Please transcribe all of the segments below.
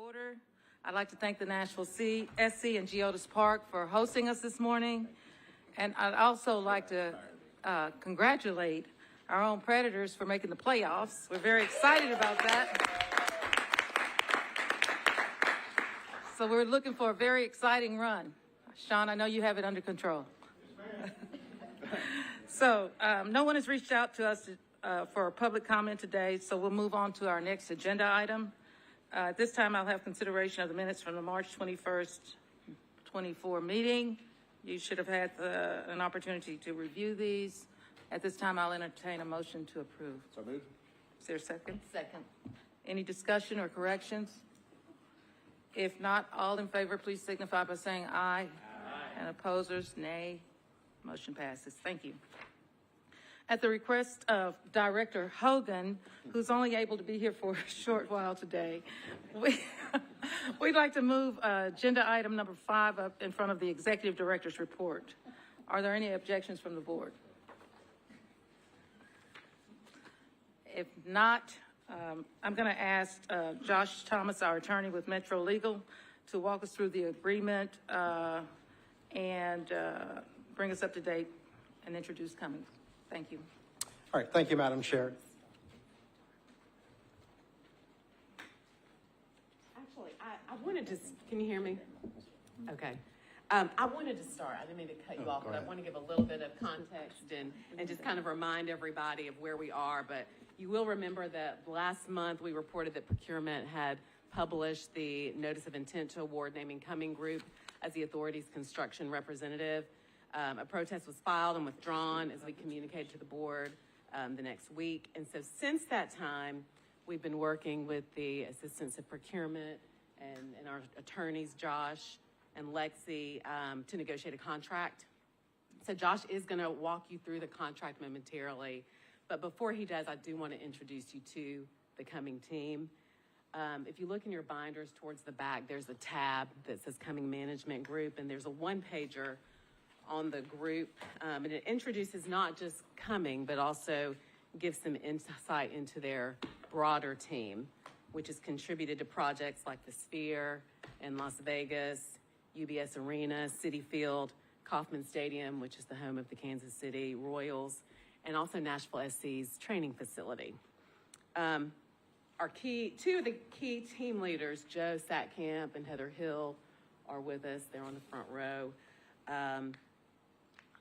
order. I'd like to thank the Nashville SC and Geodis Park for hosting us this morning. And I'd also like to congratulate our own Predators for making the playoffs. We're very excited about that. So we're looking for a very exciting run. Sean, I know you have it under control. So no one has reached out to us for a public comment today, so we'll move on to our next agenda item. At this time, I'll have consideration of the minutes from the March 21st, 24 meeting. You should have had an opportunity to review these. At this time, I'll entertain a motion to approve. So moved. Is there a second? Second. Any discussion or corrections? If not, all in favor, please signify by saying aye. Aye. And opposers, nay. Motion passes. Thank you. At the request of Director Hogan, who's only able to be here for a short while today, we'd like to move agenda item number 5 up in front of the Executive Director's report. Are there any objections from the board? If not, I'm going to ask Josh Thomas, our attorney with Metro Legal, to walk us through the agreement and bring us up to date and introduce Cummings. Thank you. All right, thank you, Madam Chair. Actually, I wanted to, can you hear me? Okay. I wanted to start, I didn't mean to cut you off, but I want to give a little bit of context and just kind of remind everybody of where we are. But you will remember that last month we reported that procurement had published the notice of intent to award naming Cumming Group as the authority's construction representative. A protest was filed and withdrawn as we communicated to the board the next week. And so since that time, we've been working with the assistants of procurement and our attorneys, Josh and Lexi, to negotiate a contract. So Josh is going to walk you through the contract momentarily. But before he does, I do want to introduce you to the Cumming team. If you look in your binders towards the back, there's a tab that says Cumming Management Group, and there's a one-pager on the group, and it introduces not just Cumming, but also gives some insight into their broader team, which has contributed to projects like the Sphere in Las Vegas, UBS Arena, Citi Field, Kauffman Stadium, which is the home of the Kansas City Royals, and also Nashville SC's training facility. Two of the key team leaders, Joe Satkamp and Heather Hill, are with us. They're on the front row.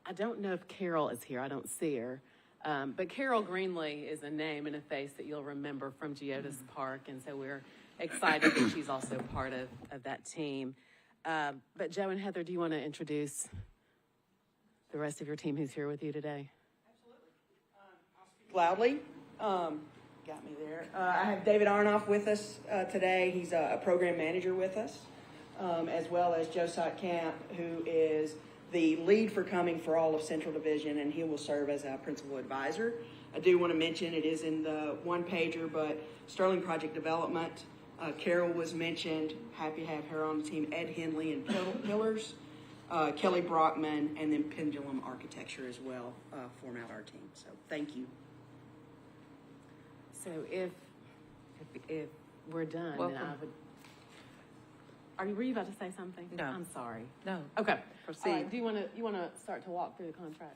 I don't know if Carol is here. I don't see her. But Carol Greenlee is a name and a face that you'll remember from Geodis Park, and so we're excited that she's also part of that team. But Joe and Heather, do you want to introduce the rest of your team who's here with you today? Absolutely. I'll speak loudly. Got me there. I have David Arnoff with us today. He's a program manager with us, as well as Joe Satkamp, who is the lead for Cumming for all of Central Division, and he will serve as a principal advisor. I do want to mention, it is in the one-pager, but Sterling Project Development, Carol was mentioned. Happy to have her on the team. Ed Henley and Pillars, Kelly Brockman, and then Pendulum Architecture as well form out our team. So thank you. So if we're done, then I would. Were you about to say something? No. I'm sorry. No. Okay. Proceed. All right. Do you want to start to walk through the contract?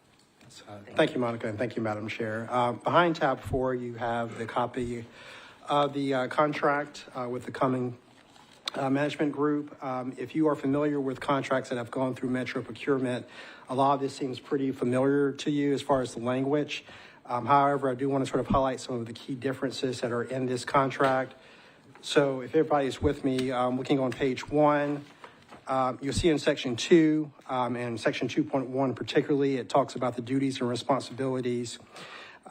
Thank you, Monica, and thank you, Madam Chair. Behind tab 4, you have the copy of the contract with the Cumming Management Group. If you are familiar with contracts that have gone through Metro Procurement, a lot of this seems pretty familiar to you as far as the language. However, I do want to sort of highlight some of the key differences that are in this contract. So if everybody's with me, looking on page 1, you'll see in section 2, and section 2.1 particularly, it talks about the duties and responsibilities.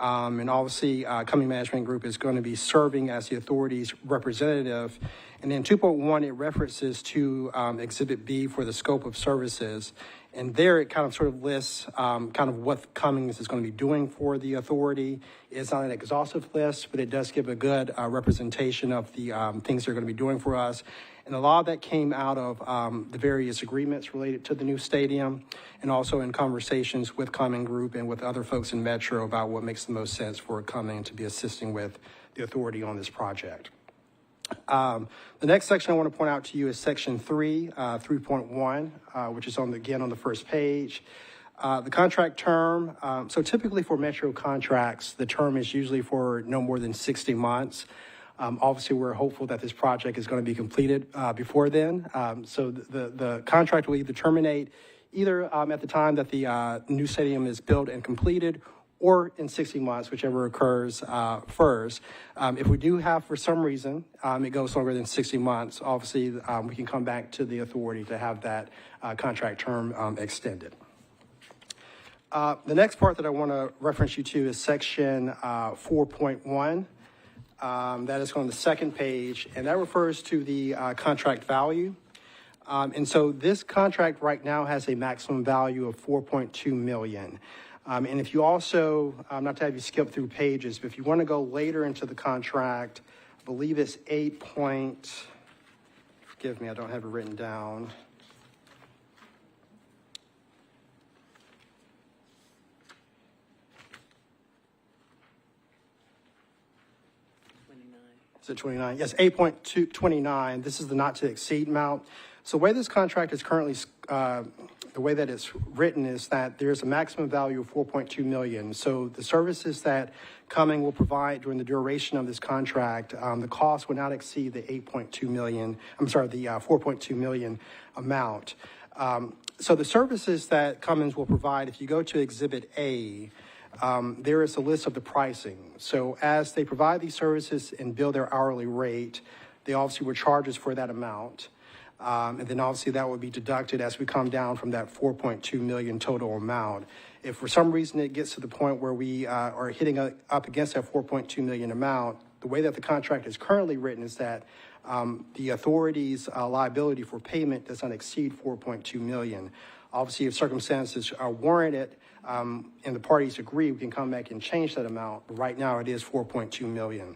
And obviously, Cumming Management Group is going to be serving as the authority's representative. And then 2.1, it references to Exhibit B for the scope of services. And there it kind of sort of lists kind of what Cummings is going to be doing for the authority. It's not an exhaustive list, but it does give a good representation of the things they're going to be doing for us. And a lot of that came out of the various agreements related to the new stadium, and also in conversations with Cumming Group and with other folks in Metro about what makes the most sense for Cumming to be assisting with the authority on this project. The next section I want to point out to you is section 3.1, which is again on the first page. The contract term, so typically for Metro contracts, the term is usually for no more than 60 months. Obviously, we're hopeful that this project is going to be completed before then. So the contract will either terminate either at the time that the new stadium is built and completed, or in 60 months, whichever occurs first. If we do have, for some reason, it goes longer than 60 months, obviously, we can come back to the authority to have that contract term extended. The next part that I want to reference you to is section 4.1. That is on the second page, and that refers to the contract value. And so this contract right now has a maximum value of $4.2 million. And if you also, not to have you skip through pages, but if you want to go later into the contract, I believe it's forgive me, I don't have it written down. Is it 29? Yes, 8.29. This is the not to exceed amount. So the way this contract is currently, the way that it's written is that there's a maximum value of $4.2 million. So the services that Cumming will provide during the duration of this contract, the cost will not exceed the $4.2 million amount. So the services that Cummins will provide, if you go to Exhibit A, there is a list of the pricing. So as they provide these services and bill their hourly rate, they obviously will charge us for that amount. And then obviously that would be deducted as we come down from that $4.2 million total amount. If for some reason it gets to the point where we are hitting up against that $4.2 million amount, the way that the contract is currently written is that the authority's liability for payment does not exceed $4.2 million. Obviously, if circumstances are warranted and the parties agree, we can come back and change that amount. But right now, it is $4.2 million.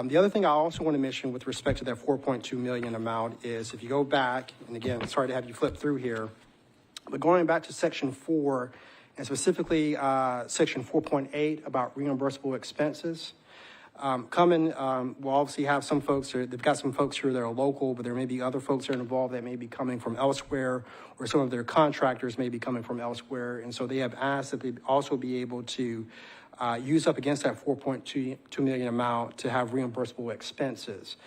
The other thing I also want to mention with respect to that $4.2 million amount is if you go back, and again, sorry to have you flip through here, but going back to Section 4, and specifically Section 4.8 about reimbursable expenses, Cumming will obviously have some folks, they've got some folks here that are local, but there may be other folks that are involved that may be coming from elsewhere, or some of their contractors may be coming from elsewhere. And so they have asked that they also be able to use up against that $4.2 million amount to have reimbursable expenses.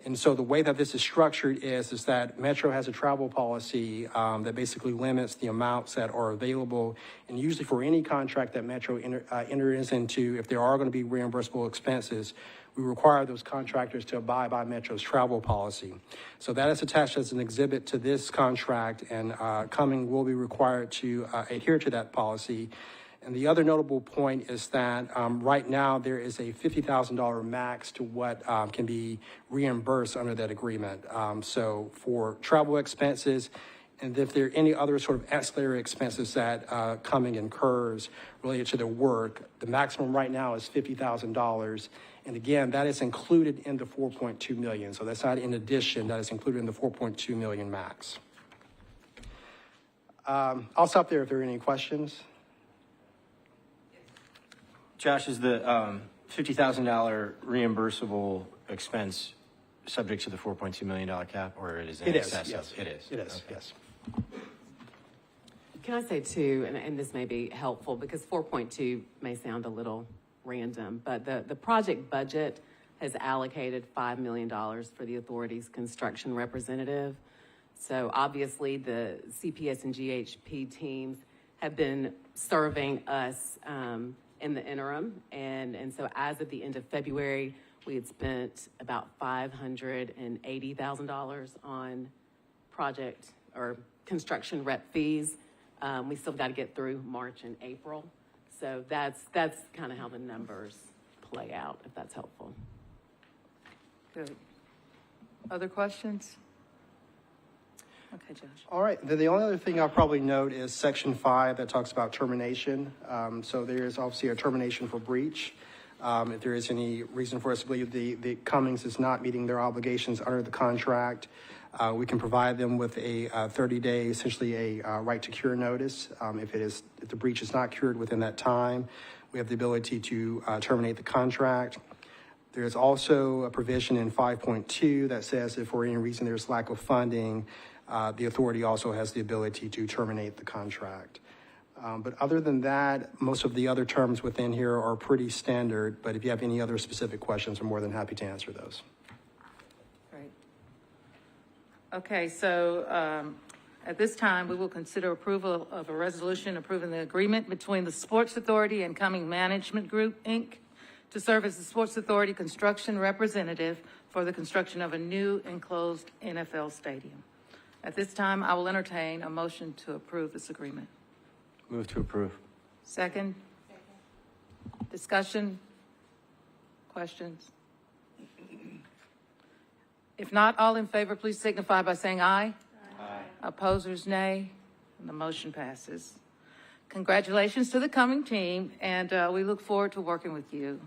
And so the way that this is structured is that Metro has a travel policy that basically limits the amounts that are available. And usually for any contract that Metro enters into, if there are going to be reimbursable expenses, we require those contractors to abide by Metro's travel policy. So that is attached as an exhibit to this contract, and Cumming will be required to adhere to that policy. And the other notable point is that right now there is a $50,000 max to what can be reimbursed under that agreement. So for travel expenses, and if there are any other sort of ancillary expenses that Cumming incurs related to their work, the maximum right now is $50,000. And again, that is included in the $4.2 million. So that's not in addition, that is included in the $4.2 million max. I'll stop there if there are any questions. Josh, is the $50,000 reimbursable expense subject to the $4.2 million cap, or it is in excess of? Yes. It is. It is, Okay. yes. Can I say too, and this may be helpful because 4.2 may sound a little random, but the project budget has allocated $5 million for the authority's construction representative. So obviously the CPS and GHP teams have been serving us in the interim. And so as of the end of February, we had spent about $580,000 on project or construction rep fees. We still got to get through March and April. So that's kind of how the numbers play out, if that's helpful. Good. Other questions? Okay, Josh. All right. The only other thing I'll probably note is Section 5 that talks about termination. So there is obviously a termination for breach. If there is any reason for us to believe the Cummings is not meeting their obligations under the contract, we can provide them with a 30-day, essentially a right to cure notice. If the breach is not cured within that time, we have the ability to terminate the contract. There's also a provision in 5.2 that says if for any reason there's lack of funding, the authority also has the ability to terminate the contract. But other than that, most of the other terms within here are pretty standard, but if you have any other specific questions, I'm more than happy to answer those. Great. Okay, so at this time, we will consider approval of a resolution approving the agreement between the Sports Authority and Cumming Management Group, Inc., to serve as the Sports Authority construction representative for the construction of a new enclosed NFL stadium. At this time, I will entertain a motion to approve this agreement. Move to approve. Second? Discussion? Questions? If not, all in favor, please signify by saying aye. Aye. Opposers, nay. And the motion passes. Congratulations to the Cumming team, and we look forward to working with you.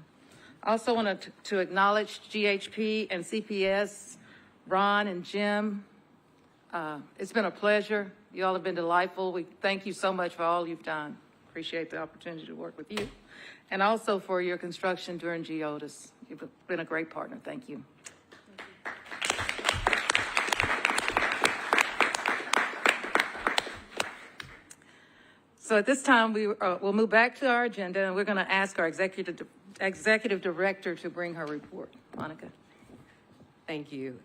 I also want to acknowledge GHP and CPS, Ron and Jim. It's been a pleasure. You all have been delightful. We thank you so much for all you've done. Appreciate the opportunity to work with you. And also for your construction during GEODIS. You've been a great partner. Thank you. So at this time, we'll move back to our agenda, and we're going to ask our executive director to bring her report. Monica. Thank you.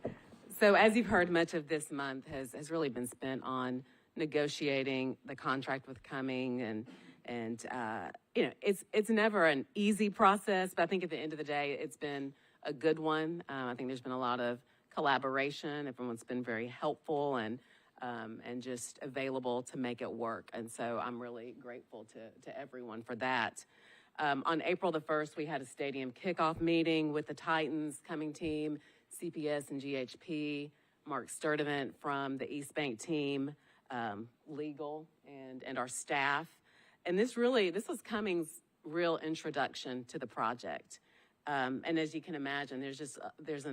So as you've heard, much of this month has really been spent on negotiating the contract with Cumming, and you know, it's never an easy process, but I think at the end of the day, it's been a good one. I think there's been a lot of collaboration. Everyone's been very helpful and just available to make it work. And so I'm really grateful to everyone for that. On April the 1st, we had a stadium kickoff meeting with the Titans Cumming team, CPS and GHP, Mark Sturdivant from the East Bank team, legal, and our staff. And this was Cumming's real introduction to the project. And as you can imagine, there's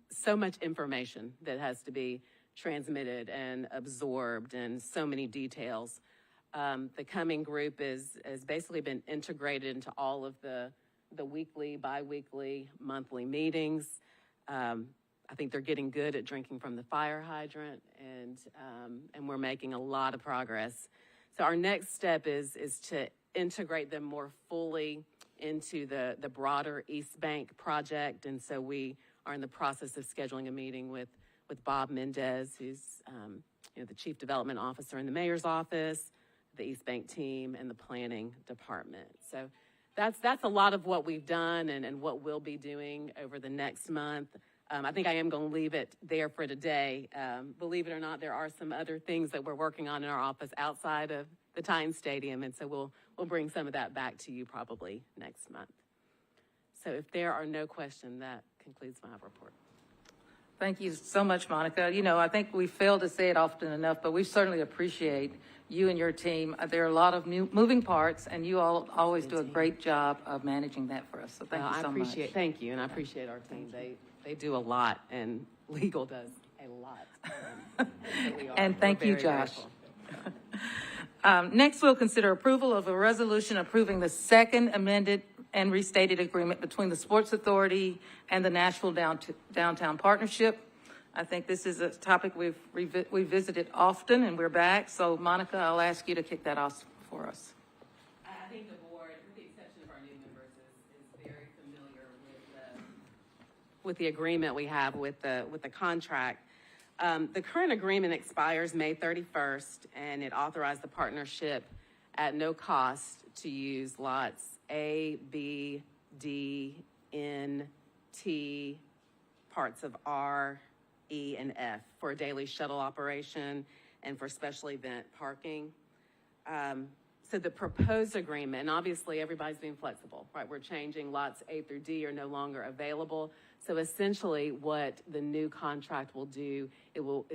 so much information that has to be transmitted and absorbed, and so many details. The Cumming group has basically been integrated into all of the weekly, bi-weekly, monthly meetings. I think they're getting good at drinking from the fire hydrant, and we're making a lot of progress. So our next step is to integrate them more fully into the broader East Bank project, and so we are in the process of scheduling a meeting with Bob Mendez, who's the Chief Development Officer in the Mayor's office, the East Bank team, and the planning department. So that's a lot of what we've done and what we'll be doing over the next month. I think I am going to leave it there for today. Believe it or not, there are some other things that we're working on in our office outside of the Titans Stadium, and so we'll bring some of that back to you probably next month. So if there are no questions, that concludes my report. Thank you so much, Monica. You know, I think we fail to say it often enough, but we certainly appreciate you and your team. There are a lot of moving parts, and you all always do a great job of managing that for us. So thank you so much. Thank you, and I appreciate our team. They do a lot, and legal does a lot. And thank you, Josh. Next, we'll consider approval of a resolution approving the second amended and restated agreement between the Sports Authority and the Nashville Downtown Partnership. I think this is a topic we've visited often, and we're back. So, Monica, I'll ask you to kick that off for us. I think the board, with the exception of our new members, is very familiar with the agreement we have with the contract. The current agreement expires May 31st, and it authorized the partnership at no cost to use lots A, B, D, N, T, parts of R, E, and F for a daily shuttle operation and for special event parking. So the proposed agreement, and obviously everybody's being flexible, right? We're changing lots A through D are no longer available. So essentially what the new contract will do, it will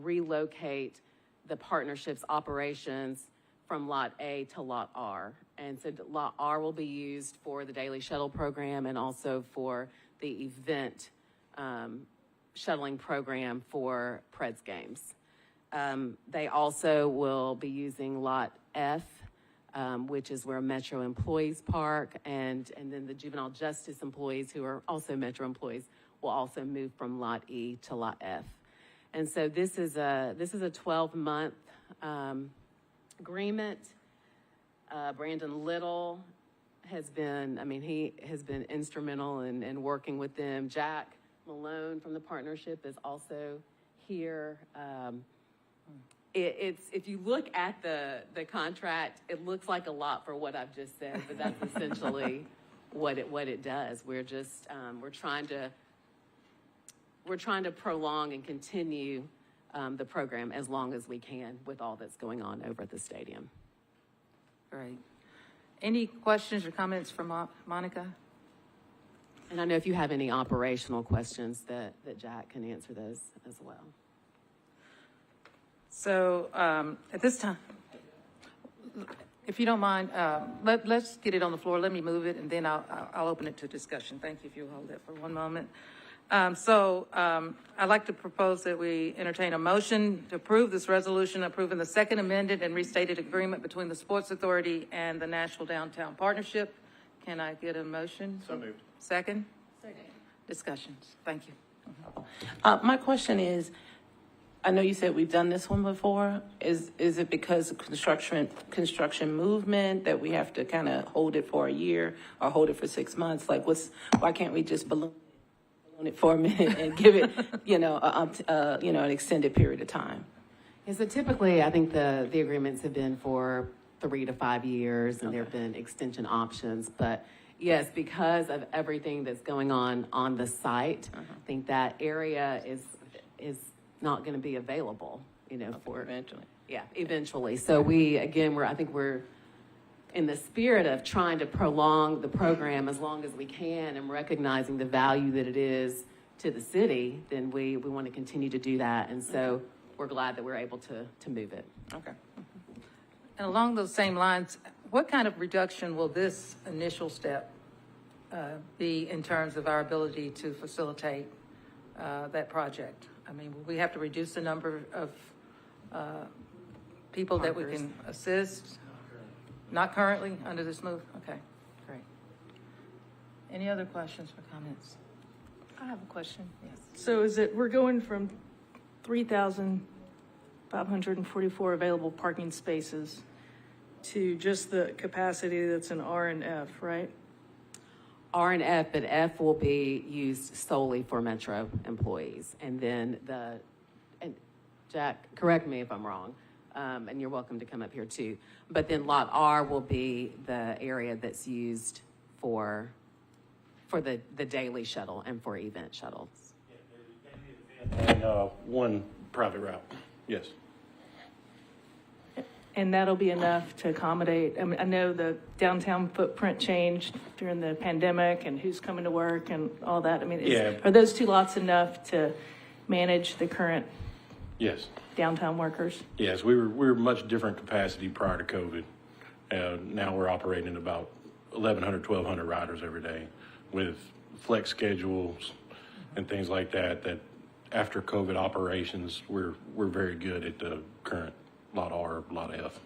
relocate the partnership's operations from Lot A to Lot R. And so Lot R will be used for the daily shuttle program and also for the event shuttling program for Preds games. They also will be using Lot F which is where Metro employees park, and then the juvenile justice employees, who are also Metro employees, will also move from Lot E to Lot F. And so this is a 12-month agreement. Brandon Little has been, he has been instrumental in working with them. Jack Malone from the partnership is also here. If you look at the contract, it looks like a lot for what I've just said, but that's essentially what it does. We're just we're trying to prolong and continue the program as long as we can with all that's going on over at the stadium. Great. Any questions or comments from Monica? And I know if you have any operational questions that Jack can answer those as well. So at this time, if you don't mind, let's get it on the floor. Let me move it, and then I'll open it to discussion. Thank you if you'll hold that for one moment. I'd like to propose that we entertain a motion to approve this resolution approving the second amended and restated agreement between the Sports Authority and the Nashville Downtown Partnership. Can I get a motion? So moved. Second? Second. Discussions. Thank you. My question is, I know you said we've done this one before. Is it because of construction movement that we have to kind of hold it for a year or hold it for 6 months? Like, why can't we just balloon it for a minute and give it, an extended period of time? Yeah, so typically, I think the agreements have been for 3 to 5 years, and there have been extension options. But yes, because of everything that's going on the site, I think that area is not going to be available, for Eventually. Yeah, eventually. So I think we're in the spirit of trying to prolong the program as long as we can and recognizing the value that it is to the city, then we want to continue to do that. And so we're glad that we're able to move it. Okay. And along those same lines, what kind of reduction will this initial step be in terms of our ability to facilitate that project? Will we have to reduce the number of people that we can assist? Not currently under this move? Okay, great. Any other questions or comments? I have a question. Yes. So we're going from 3,544 available parking spaces to just the capacity that's in R and F, right? R and F, but F will be used solely for Metro employees. And then and Jack, correct me if I'm wrong, and you're welcome to come up here too. But then Lot R will be the area that's used for the daily shuttle and for event shuttles. And one private route, yes. And that'll be enough to accommodate, I know the downtown footprint changed during the pandemic and who's coming to work and all that. Are those 2 lots enough to manage the current Yes. downtown workers? Yes, we were much different capacity prior to COVID. Now we're operating about 1,100, 1,200 riders every day with flex schedules and things like that, that after COVID operations, we're very good at the current Lot R, Lot F.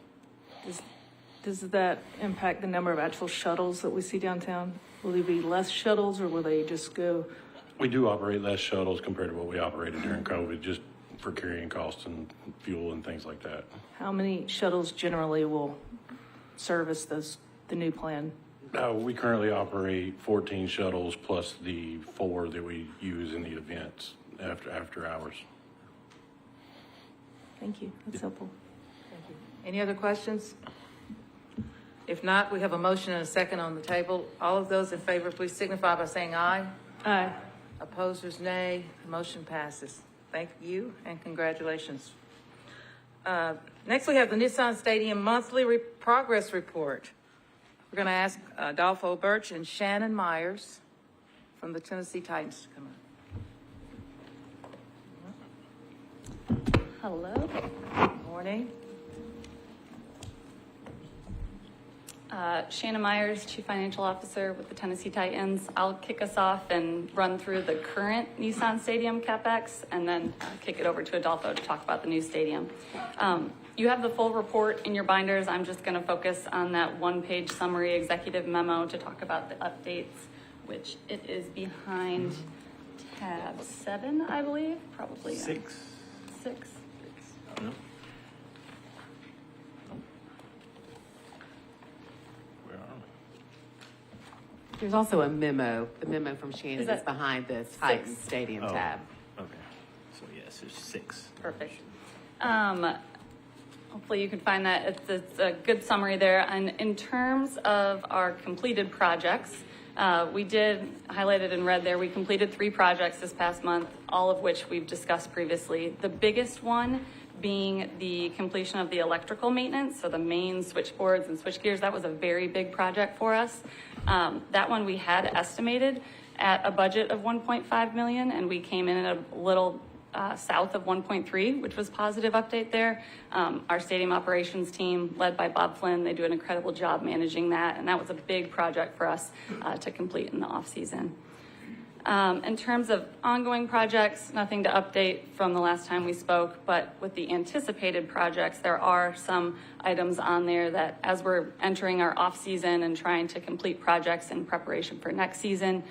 Does that impact the number of actual shuttles that we see downtown? Will there be less shuttles or will they just go? We do operate less shuttles compared to what we operated during COVID, just for carrying costs and fuel and things like that. How many shuttles generally will service the new plan? We currently operate 14 shuttles plus the 4 that we use in the events after hours. Thank you. That's helpful. Thank you. Any other questions? If not, we have a motion and a second on the table. All of those in favor, please signify by saying aye. Aye. Opposers, nay. The motion passes. Thank you and congratulations. Next, we have the Nissan Stadium Monthly Progress Report. We're going to ask Adolfo Birch and Shannon Myers from the Tennessee Titans to come up. Hello. Good morning. Shannon Myers, Chief Financial Officer with the Tennessee Titans. I'll kick us off and run through the current Nissan Stadium CapEx and then kick it over to Adolfo to talk about the new stadium. You have the full report in your binders. I'm just going to focus on that one-page summary executive memo to talk about the updates, which it is behind tab 7, I believe, probably. 6. 6. No. Where are we? There's also a memo. The memo from Shannon Is is, that behind the Titans 6? Stadium Oh, tab. okay. So yes, there's 6. Perfect. Hopefully you can find that. It's a good summary there. And in terms of our completed projects, we did highlight it in red there. We completed 3 projects this past month, all of which we've discussed previously. The biggest one being the completion of the electrical maintenance, so the main switchboards and switchgears. That was a very big project for us. That one we had estimated at a budget of 1.5 million, and we came in at a little south of 1.3, which was positive update there. Our stadium operations team, led by Bob Flynn, they do an incredible job managing that, and that was a big project for us to complete in the off season. In terms of ongoing projects, nothing to update from the last time we spoke, but with the anticipated projects, there are some items on there that as we're entering our off season and trying to complete projects in preparation for next season,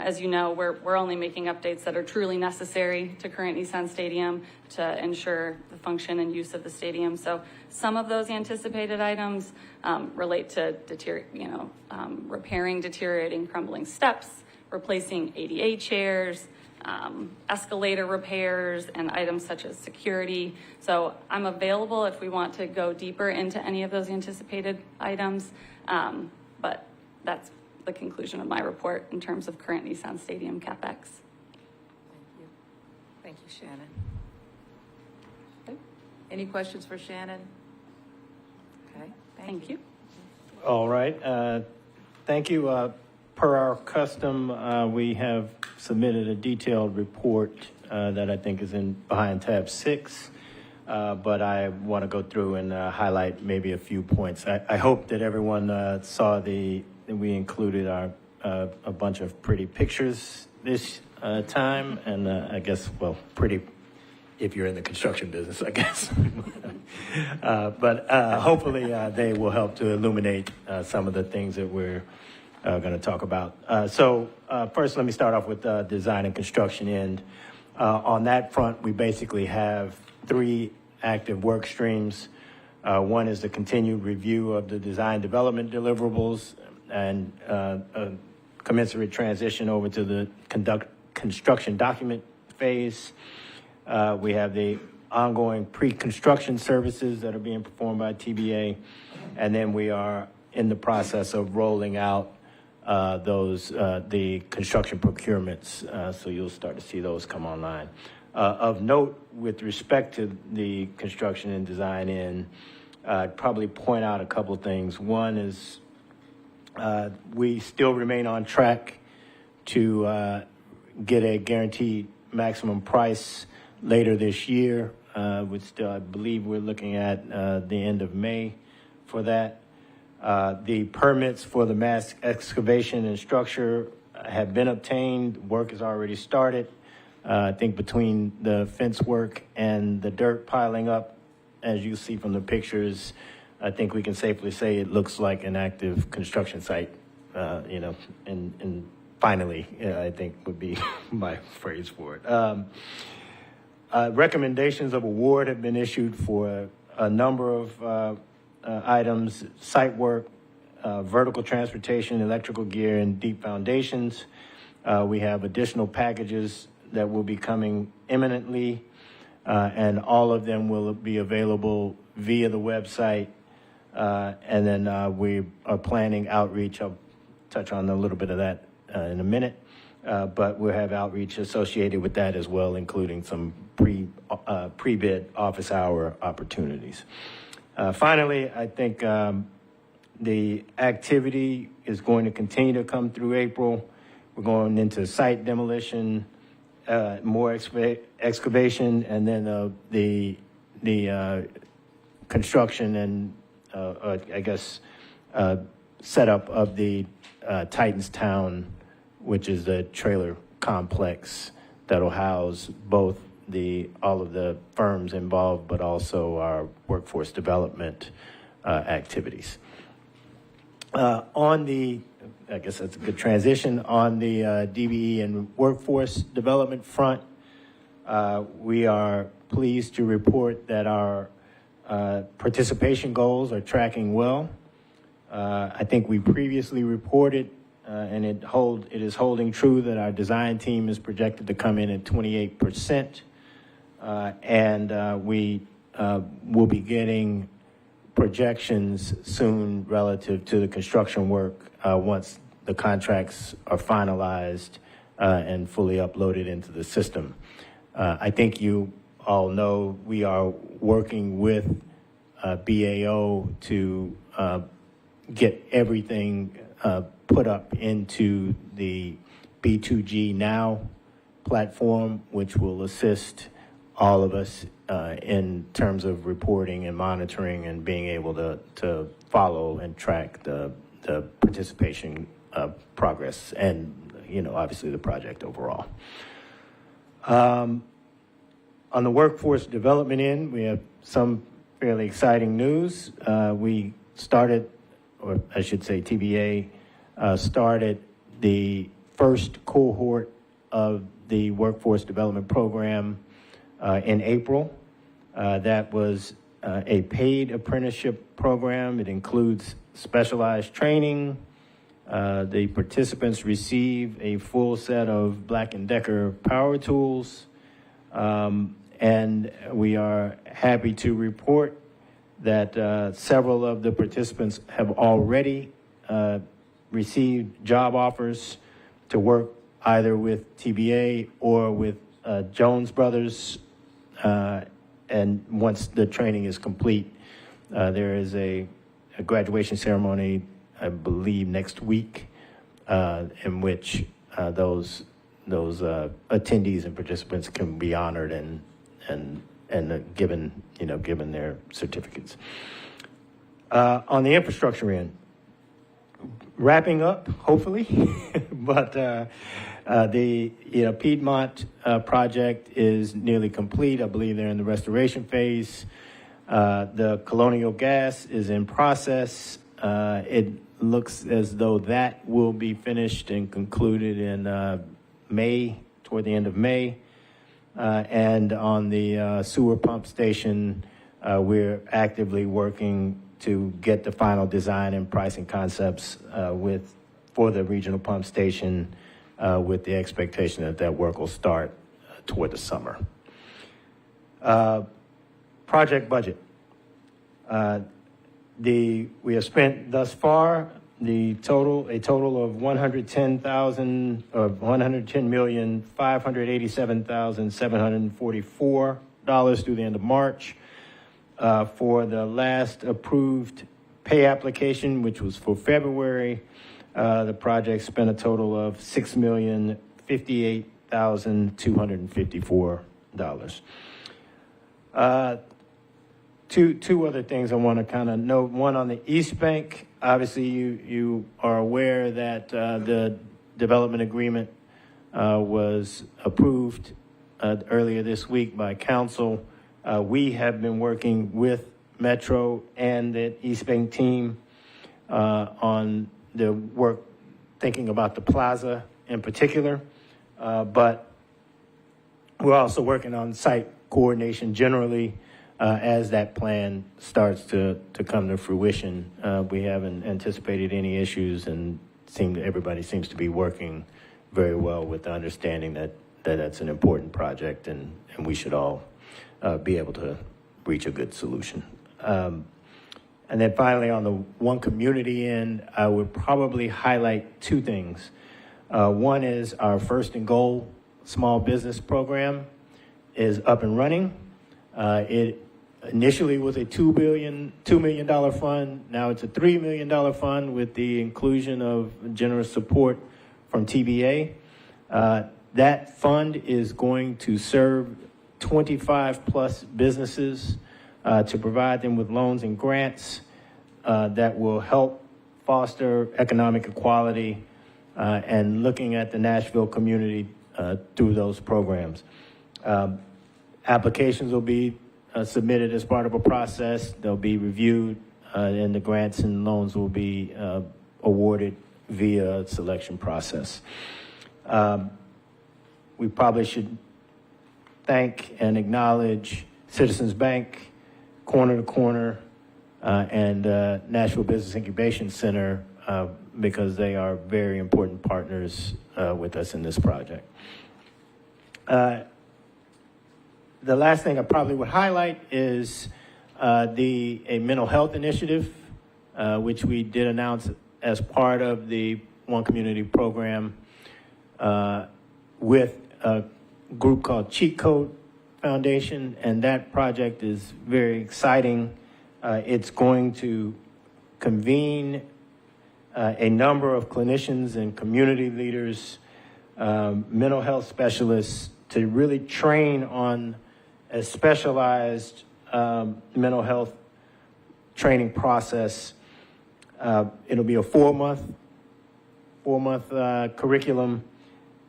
as you know, we're only making updates that are truly necessary to current Nissan Stadium to ensure the function and use of the stadium. So some of those anticipated items relate to repairing deteriorating crumbling steps, replacing ADA chairs, escalator repairs, and items such as security. So I'm available if we want to go deeper into any of those anticipated items, but that's the conclusion of my report in terms of current Nissan Stadium CapEx. Thank you, Shannon. Okay. Any questions for Shannon? Okay, Thank you. All right. Thank you. Per our custom, we have submitted a detailed report that I think is behind tab 6. But I want to go through and highlight maybe a few points. I hope that everyone saw that we included a bunch of pretty pictures this time, and I guess, well, pretty if you're in the construction business, I guess. But hopefully they will help to illuminate some of the things that we're going to talk about. So first, let me start off with design and construction end. On that front, we basically have 3 active work streams. One is the continued review of the design development deliverables and a commensurate transition over to the construction document phase. We have the ongoing pre-construction services that are being performed by TBA, and then we are in the process of rolling out the construction procurements, so you'll start to see those come online. Of note, with respect to the construction and design end, I'd probably point out a couple things. One is we still remain on track to get a guaranteed maximum price later this year. I believe we're looking at the end of May for that. The permits for the mass excavation and structure have been obtained. Work has already started. I think between the fence work and the dirt piling up, as you see from the pictures, I think we can safely say it looks like an active construction site, and finally, I think would be my phrase for it. Recommendations of award have been issued for a number of items: site work, vertical transportation, electrical gear, and deep foundations. We have additional packages that will be coming imminently, and all of them will be available via the website. And then we are planning outreach. I'll touch on a little bit of that in a minute, but we'll have outreach associated with that as well, including some pre-bid office hour opportunities. Finally, I think the activity is going to continue to come through April. We're going into site demolition, more excavation, and then the construction and setup of the Titanstown, which is the trailer complex that'll house both all of the firms involved, but also our workforce development activities. I guess that's a good transition. On the DBE and workforce development front, we are pleased to report that our participation goals are tracking well. I think we previously reported, and it is holding true, that our design team is projected to come in at 28%, and we will be getting projections soon relative to the construction work once the contracts are finalized and fully uploaded into the system. I think you all know we are working with BAO to get everything put up into the B2G Now platform, which will assist all of us in terms of reporting and monitoring and being able to follow and track the participation progress and, obviously the project overall. On the workforce development end, we have some fairly exciting news. We started, or I should say TBA, started the first cohort of the workforce development program in April. That was a paid apprenticeship program. It includes specialized training. The participants receive a full set of Black & Decker power tools. And we are happy to report that several of the participants have already received job offers to work either with TBA or with Jones Brothers. And once the training is complete, there is a graduation ceremony, I believe, next week, in which those attendees and participants can be honored and given their certificates. On the infrastructure end, wrapping up, hopefully, but the Piedmont project is nearly complete. I believe they're in the restoration phase. The Colonial Gas is in process. It looks as though that will be finished and concluded in May, toward the end of May. And on the sewer pump station, we're actively working to get the final design and pricing concepts for the regional pump station, with the expectation that work will start toward the summer. Project budget. We have spent thus far a total of $110,587,744 through the end of March. For the last approved pay application, which was for February, the project spent a total of $6,058,254. Two other things I want to kind of note. One, on the East Bank, obviously you are aware that the development agreement was approved earlier this week by council. We have been working with Metro and the East Bank team on the work, thinking about the plaza in particular, but we're also working on site coordination generally as that plan starts to come to fruition. We haven't anticipated any issues, and everybody seems to be working very well with the understanding that that's an important project, and we should all be able to reach a good solution. And then finally, on the One Community end, I would probably highlight two things. One is our First and Goal small business program is up and running. It initially was a $2 million fund. Now it's a $3 million fund with the inclusion of generous support from TBA. That fund is going to serve 25 plus businesses to provide them with loans and grants. that will help foster economic equality and looking at the Nashville community through those programs. Applications will be submitted as part of a process. They'll be reviewed, and the grants and loans will be awarded via a selection process. We probably should thank and acknowledge Citizens Bank, Corner to Corner, and Nashville Business Incubation Center because they are very important partners with us in this project. The last thing I probably would highlight is a mental health initiative, which we did announce as part of the One Community program with a group called Cheat Code Foundation, and that project is very exciting. It's going to convene a number of clinicians and community leaders, mental health specialists, to really train on a specialized mental health training process. It'll be a four-month curriculum,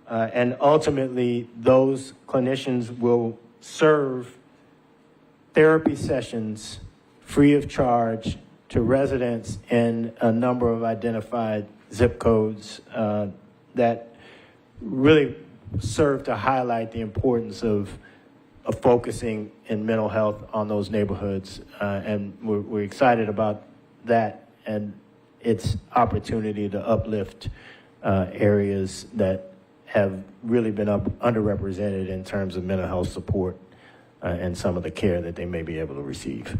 and ultimately those clinicians will serve therapy sessions free of charge to residents in a number of identified zip codes that really serve to highlight the importance of focusing in mental health on those neighborhoods. And we're excited about that and its opportunity to uplift areas that have really been underrepresented in terms of mental health support and some of the care that they may be able to receive.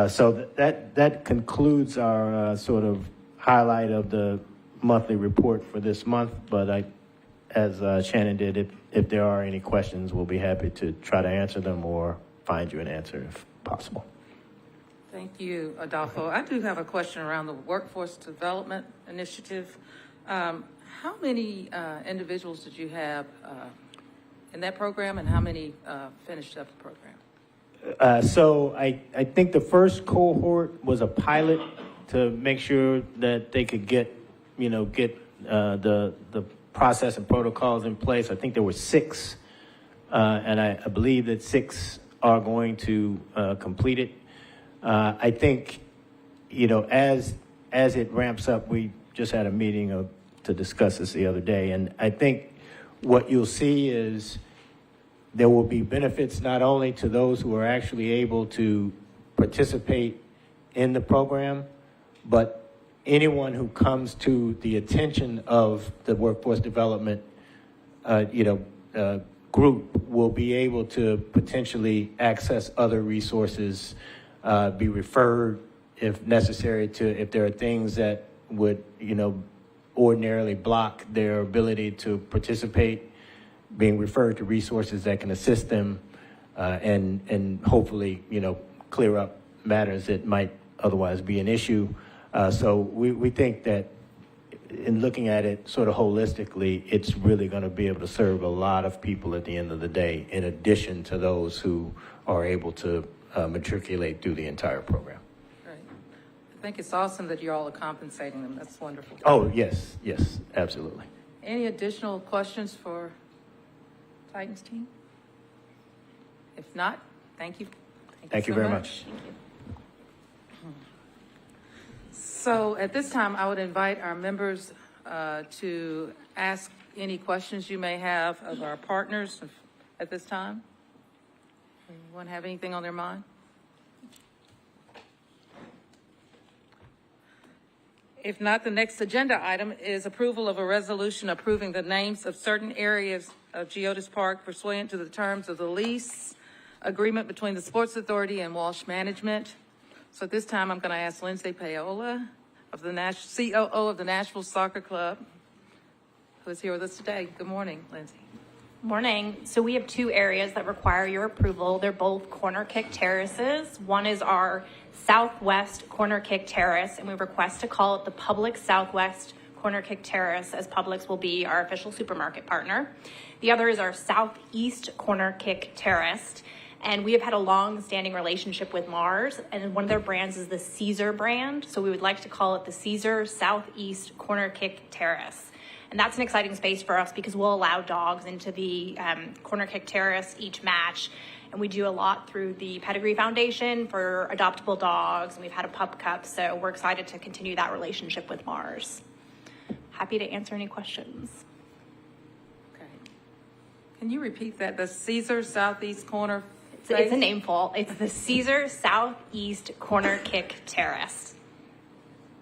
So that concludes our sort of highlight of the monthly report for this month. But as Shannon did, if there are any questions, we'll be happy to try to answer them or find you an answer if possible. Thank you, Adolfo. I do have a question around the Workforce Development Initiative. How many individuals did you have in that program, and how many finished up the program? So I think the first cohort was a pilot to make sure that they could get the process and protocols in place. I think there were 6, and I believe that 6 are going to complete it. I think, as it ramps up, we just had a meeting to discuss this the other day, and I think what you'll see is there will be benefits not only to those who are actually able to participate in the program, but anyone who comes to the attention of the workforce development group will be able to potentially access other resources, be referred if necessary if there are things that would ordinarily block their ability to participate, being referred to resources that can assist them and hopefully clear up matters that might otherwise be an issue. So we think that in looking at it sort of holistically, it's really going to be able to serve a lot of people at the end of the day, in addition to those who are able to matriculate through the entire program. Great. I think it's awesome that you all are compensating them. That's wonderful. Oh, yes, absolutely. Any additional questions for Titans team? If not, thank you. Thank you so very much. Thank you. So at this time, I would invite our members to ask any questions you may have of our partners at this time. Anyone have anything on their mind? If not, the next agenda item is approval of a resolution approving the names of certain areas of Geodis Park pursuant to the terms of the lease agreement between the Sports Authority and Walsh Management. So at this time, I'm going to ask Lindsay Paola, of the COO of the Nashville Soccer Club, who is here with us today. Good morning, Lindsay. Morning. So we have 2 areas that require your approval. They're both corner kick terraces. One is our southwest corner kick terrace, and we request to call it the Publix Southwest Corner Kick Terrace, as Publix will be our official supermarket partner. The other is our southeast corner kick terrace, And we have had a long-standing relationship with Mars, and one of their brands is the Caesar brand. So we would like to call it the Caesar Southeast Corner Kick Terrace. And that's an exciting space for us because we'll allow dogs into the corner kick terrace each match. And we do a lot through the Pedigree Foundation for adoptable dogs, and we've had a pup cup, so we're excited to continue that relationship with Mars. Happy to answer any questions. Okay. Can you repeat that? The Caesar Southeast Corner? It's a name fault. It's the Caesar Southeast Corner Kick Terrace.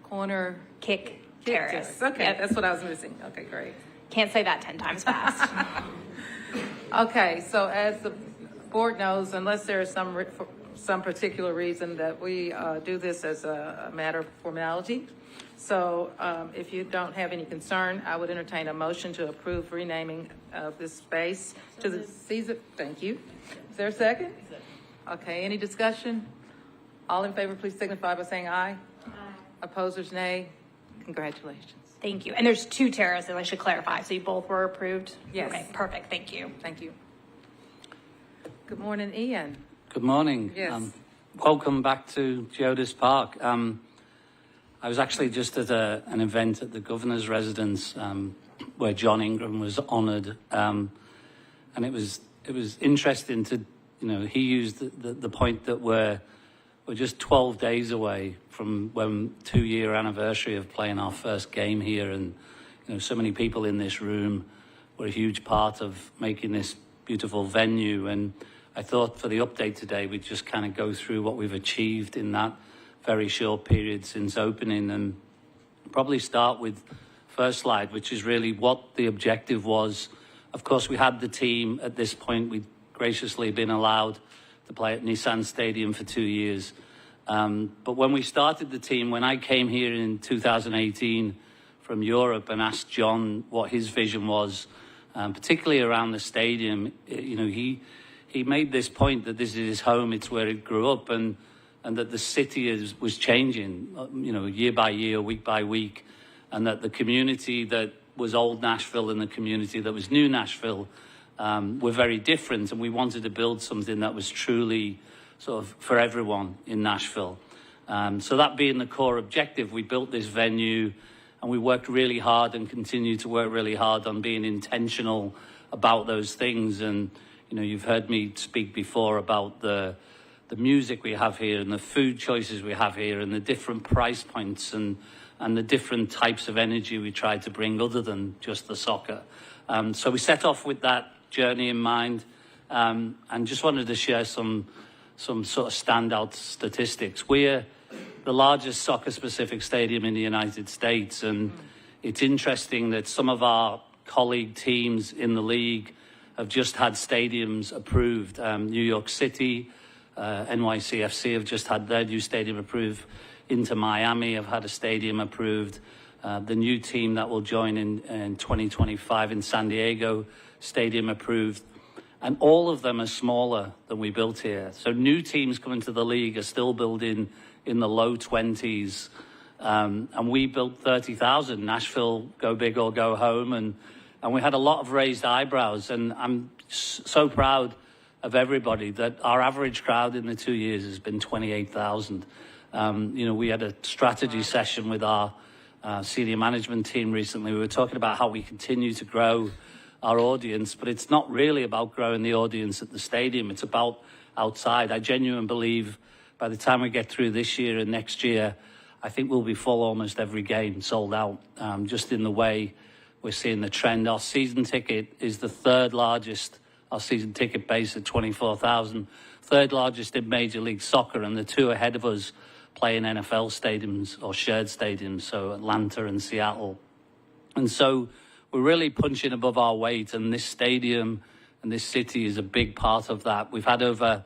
Corner Kick Terrace. Okay, Yep. that's what I was missing. Okay, great. Can't say that 10 times fast. Okay, so as the board knows, unless there is some particular reason that we do this as a matter of formality. So if you don't have any concern, I would entertain a motion to approve renaming of this space to the Caesar. Thank you. Is there a second? Okay, any discussion? All in favor, please signify by saying aye. Aye. Opposers, nay. Congratulations. Thank you. And there's 2 terraces, I should clarify. So you both were approved? Yes. Okay, perfect. Thank you. Thank you. Good morning, Ian. Good morning. Yes. Welcome back to Geodis Park. I was actually just at an event at the governor's residence where John Ingram was honoured, and it was interesting to, he used the point that we're just 12 days away from when 2-year anniversary of playing our first game here, and so many people in this room were a huge part of making this beautiful venue. And I thought for the update today, we'd just kind of go through what we've achieved in that very short period since opening, and probably start with first slide, which is really what the objective was. Of course, we had the team at this point. We'd graciously been allowed to play at Nissan Stadium for 2 years. But when we started the team, when I came here in 2018 from Europe and asked John what his vision was, particularly around the stadium, he made this point that this is his home, it's where he grew up, and that the city was changing, year by year, week by week, and that the community that was old Nashville and the community that was new Nashville were very different, and we wanted to build something that was truly sort of for everyone in Nashville. So that being the core objective, we built this venue, and we worked really hard and continue to work really hard on being intentional about those things. And you've heard me speak before about the music we have here and the food choices we have here and the different price points and the different types of energy we try to bring other than just the soccer. So we set off with that journey in mind, and just wanted to share some sort of standout statistics. We're the largest soccer-specific stadium in the United States, and it's interesting that some of our colleague teams in the league have just had stadiums approved. New York City, NYCFC have just had their new stadium approved. Inter Miami have had a stadium approved. The new team that will join in 2025 in San Diego, stadium approved. And all of them are smaller than we built here. So new teams coming to the league are still building in the low 20s. And we built 30,000. Nashville, go big or go home. And we had a lot of raised eyebrows. And I'm so proud of everybody that our average crowd in the 2 years has been 28,000. We had a strategy session with our senior management team recently. We were talking about how we continue to grow our audience, but it's not really about growing the audience at the stadium. It's about outside. I genuinely believe by the time we get through this year and next year, I think we'll be full almost every game, sold out, just in the way we're seeing the trend. Our season ticket is the third largest, our season ticket base at 24,000, third largest in Major League Soccer, and the two ahead of us play in NFL stadiums or shared stadiums, so Atlanta and Seattle. And so we're really punching above our weight, and this stadium and this city is a big part of that. We've had over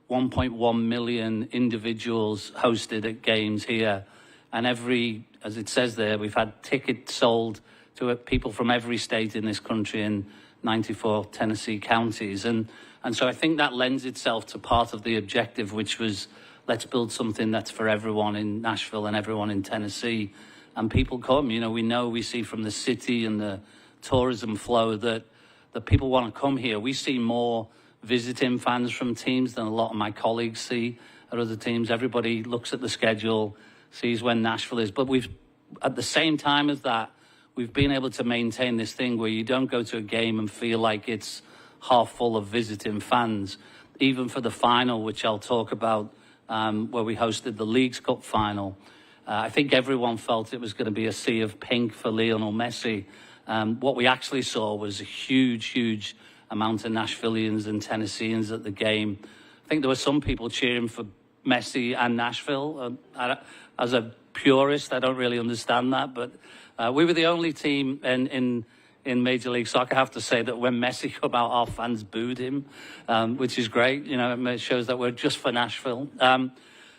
1.1 million individuals hosted at games here, and as it says there, we've had tickets sold to people from every state in this country in 94 Tennessee counties. And so I think that lends itself to part of the objective, which was let's build something that's for everyone in Nashville and everyone in Tennessee. And people come, we see from the city and the tourism flow that people want to come here. We see more visiting fans from teams than a lot of my colleagues see at other teams. Everybody looks at the schedule, sees when Nashville is. But we've, at the same time as that, we've been able to maintain this thing where you don't go to a game and feel like it's half full of visiting fans. Even for the final, which I'll talk about, where we hosted the Leagues Cup final, I think everyone felt it was going to be a sea of pink for Lionel Messi. What we actually saw was a huge amount of Nashvillians and Tennesseans at the game. I think there were some people cheering for Messi and Nashville. As a purist, I don't really understand that, but we were the only team in Major League Soccer, I have to say, that when Messi came out, our fans booed him, which is great. You know, it shows that we're just for Nashville.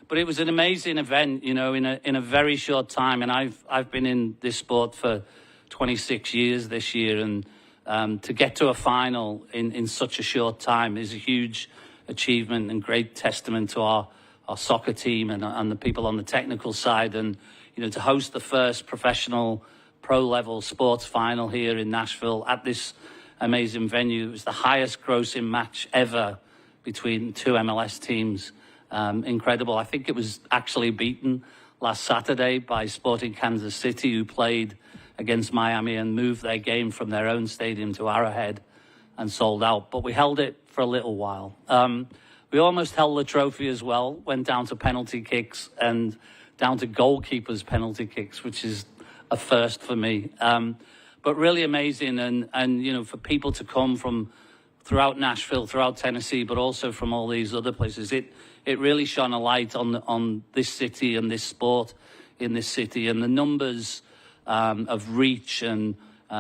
But it was an amazing event, you know, in a very short time. And I've been in this sport for 26 years this year, and to get to a final in such a short time is a huge achievement and great testament to our soccer team and the people on the technical side. And, you know, to host the first professional pro-level sports final here in Nashville at this amazing venue. It was the highest grossing match ever between two MLS teams. Incredible. I think it was actually beaten last Saturday by Sporting Kansas City, who played against Miami and moved their game from their own stadium to Arrowhead and sold out. But we held it for a little while. We almost held the trophy as well, went down to penalty kicks and down to goalkeepers' penalty kicks, which is a first for me. But really amazing. And you know, for people to come from throughout Nashville, throughout Tennessee, but also from all these other places, it really shone a light on this city and this sport in this city, and the numbers of reach and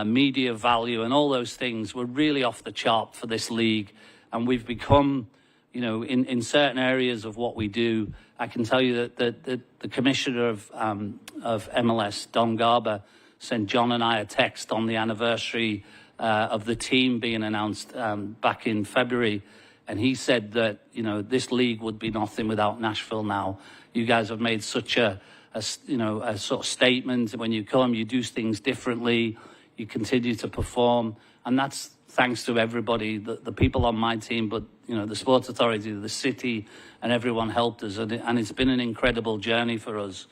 media value and all those things were really off the chart for this league. And we've become, you know, in certain areas of what we do, I can tell you that the commissioner of MLS, Don Garber, sent John and I a text on the anniversary of the team being announced back in February. And he said that, you know, this league would be nothing without Nashville now. You guys have made such a sort of statement. When you come, you do things differently. You continue to perform. And that's thanks to everybody, the people on my team, but, you know, the Sports Authority, the city, and everyone helped us. And it's been an incredible journey for us.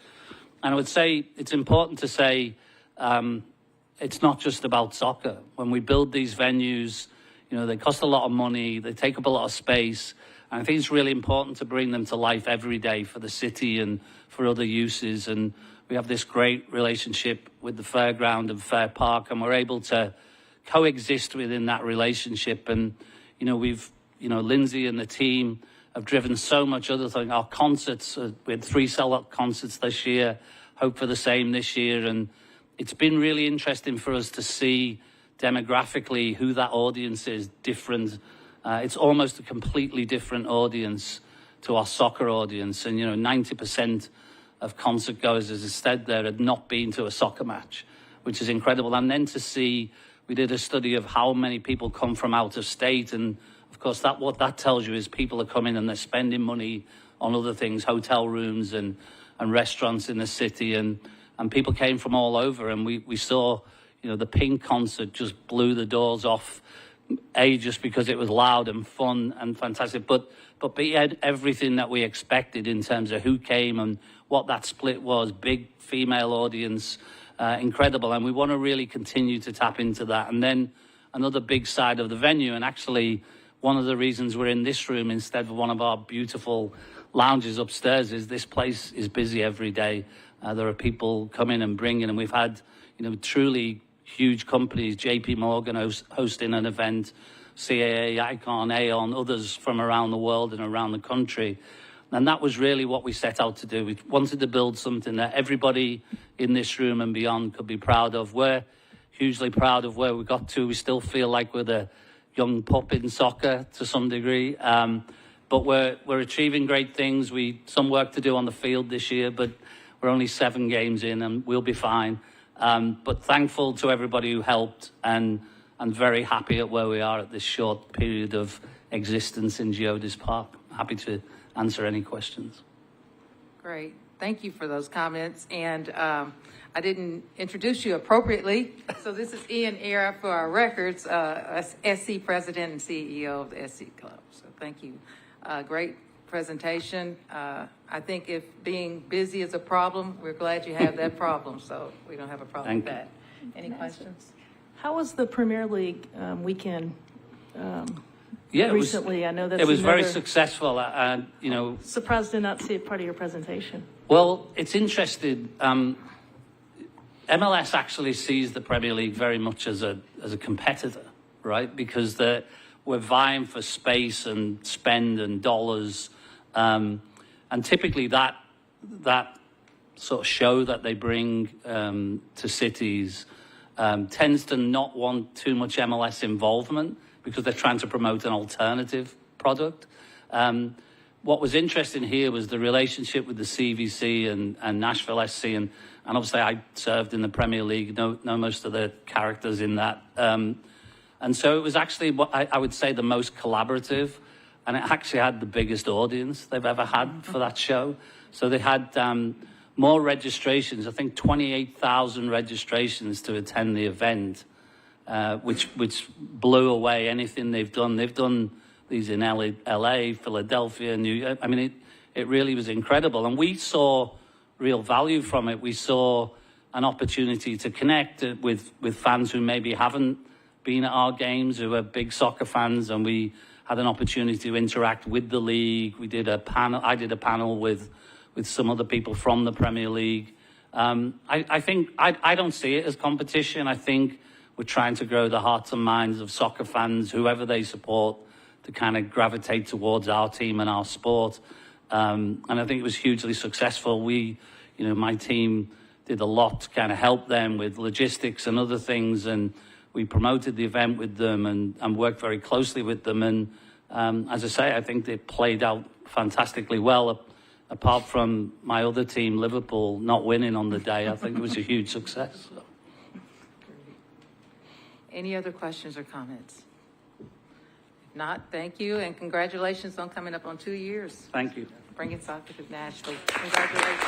And I would say it's important to say it's not just about soccer. When we build these venues, you know, they cost a lot of money, they take up a lot of space. And I think it's really important to bring them to life every day for the city and for other uses. And we have this great relationship with the fairground and Fair Park, and we're able to coexist within that relationship. And, you know, Lindsay and the team have driven so much other things. Our concerts, we had 3 sellout concerts this year, hope for the same this year. And it's been really interesting for us to see demographically who that audience is different. It's almost a completely different audience to our soccer audience. And, you know, 90% of concert goers, as I said there, had not been to a soccer match, which is incredible. And then to see, we did a study of how many people come from out of state. And of course, what that tells you is people are coming and they're spending money on other things, hotel rooms and restaurants in the city. And people came from all over. And we saw, you know, the Pink concert just blew the doors off, just because it was loud and fun and fantastic. But it had everything that we expected in terms of who came and what that split was. Big female audience, incredible. And we want to really continue to tap into that. And then another big side of the venue, and actually one of the reasons we're in this room instead of one of our beautiful lounges upstairs, is this place is busy every day. There are people coming and bringing, and we've had, you know, truly huge companies, JP Morgan hosting an event, CAA, Icon, Aon, others from around the world and around the country. And that was really what we set out to do. We wanted to build something that everybody in this room and beyond could be proud of. We're hugely proud of where we got to. We still feel like we're the young pup in soccer to some degree. But we're achieving great things. Some work to do on the field this year, but we're only 7 games in and we'll be fine. But thankful to everybody who helped, and very happy at where we are at this short period of existence in Geodis Park. Happy to answer any questions. Great. thank you for those comments. And I didn't introduce you appropriately. So this is Ian Era for our records, SC President and CEO of the SC Club. So thank you. Great presentation. I think if being busy is a problem, we're glad you have that problem. So we don't have a problem with that. Any questions? How was the Premier League weekend Yeah, recently? I know that's it was very another- successful. You know, Surprised to not see it part of your presentation. well, it's interesting. MLS actually sees the Premier League very much as a competitor, right? Because we're vying for space and spend and dollars, and typically that sort of show that they bring to cities tends to not want too much MLS involvement because they're trying to promote an alternative product. What was interesting here was the relationship with the CVC and Nashville SC, and obviously I served in the Premier League, know most of the characters in that. And so it was actually what I would say the most collaborative, and it actually had the biggest audience they've ever had for that show. So they had more registrations, I think 28,000 registrations to attend the event, which blew away anything they've done. They've done these in LA, Philadelphia, New York. I mean, it really was incredible. And we saw real value from it. We saw an opportunity to connect with fans who maybe haven't been at our games, who are big soccer fans, and we had an opportunity to interact with the league. We did a panel. I did a panel with some other people from the Premier League. I think I don't see it as competition. I think we're trying to grow the hearts and minds of soccer fans, whoever they support, to kind of gravitate towards our team and our sport. And I think it was hugely successful. My team did a lot to kind of help them with logistics and other things, and we promoted the event with them and worked very closely with them. And as I say, I think they played out fantastically well. Apart from my other team, Liverpool, not winning on the day, I think it was a huge success. So. Any other questions or comments? If not, thank you, and congratulations on coming up on 2 years. Thank you. Bringing soccer to Nashville. Congratulations.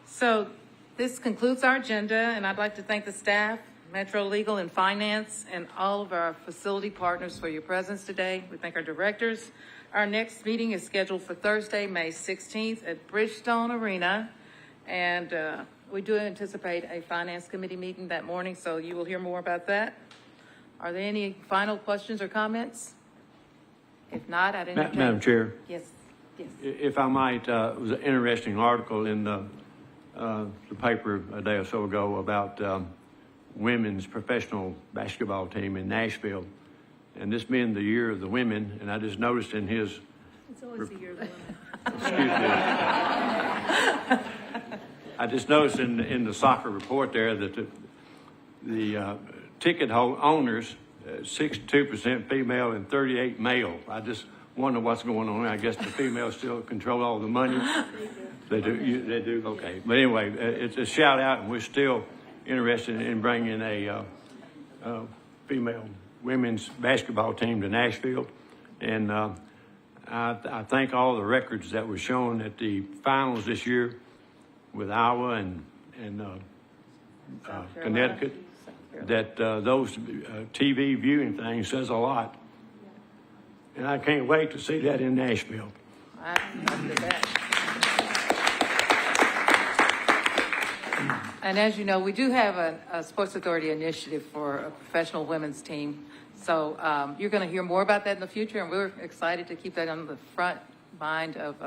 So this concludes our agenda, and I'd like to thank the staff, Metro Legal and Finance, and all of our facility partners for your presence today. We thank our directors. Our next meeting is scheduled for Thursday, May 16th at Bridgestone Arena, and we do anticipate a Finance Committee meeting that morning, so you will hear more about that. Are there any final questions or comments? If not, I'd entertain. Madam Chair. Yes. If I might, it was an interesting article in the paper a day or so ago about women's professional basketball team in Nashville, and this being the year of the women, and I just noticed in his... It's always the year of the women. Excuse me. I just noticed in the soccer report there that the ticket owners, 62% female and 38 male. I just wonder what's going on. I guess the females still control all the money. They do. They do. Okay. But anyway, it's a shout out, and we're still interested in bringing a female women's basketball team to Nashville, and I think all the records that were shown at the finals this year with Iowa and Connecticut, that those TV viewing things says a lot, and I can't wait to see that in Nashville. And as you know, we do have a Sports Authority initiative for a professional women's team. So you're going to hear more about that in the future, and we're excited to keep that on the front mind of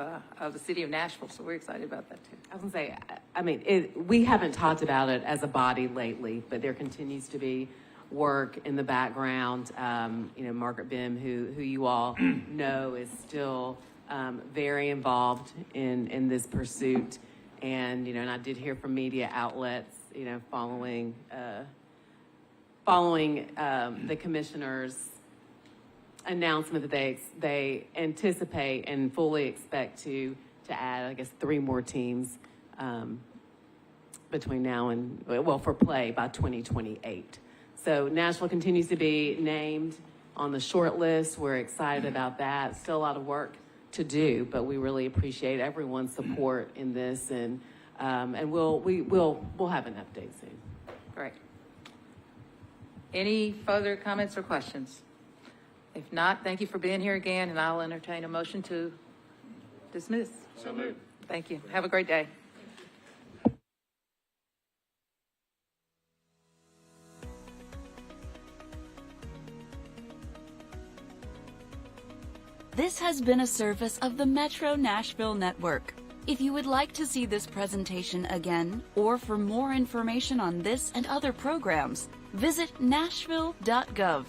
the city of Nashville. So we're excited about that too. I was going to say, I mean, we haven't talked about it as a body lately, but there continues to be work in the background. Margaret Bim, who you all know, is still very involved in this pursuit. And, and I did hear from media outlets, following the commissioner's announcement that they anticipate and fully expect to add, I guess, 3 more teams between now and, for play by 2028. So Nashville continues to be named on the short list. We're excited about that. Still a lot of work to do, but we really appreciate everyone's support in this, and we'll have an update soon. Great. Any further comments or questions? If not, thank you for being here again, and I'll entertain a motion to dismiss. So moved. Thank you. Have a great day. This has been a service of the Metro Nashville Network. If you would like to see this presentation again, or for more information on this and other programs, visit nashville.gov.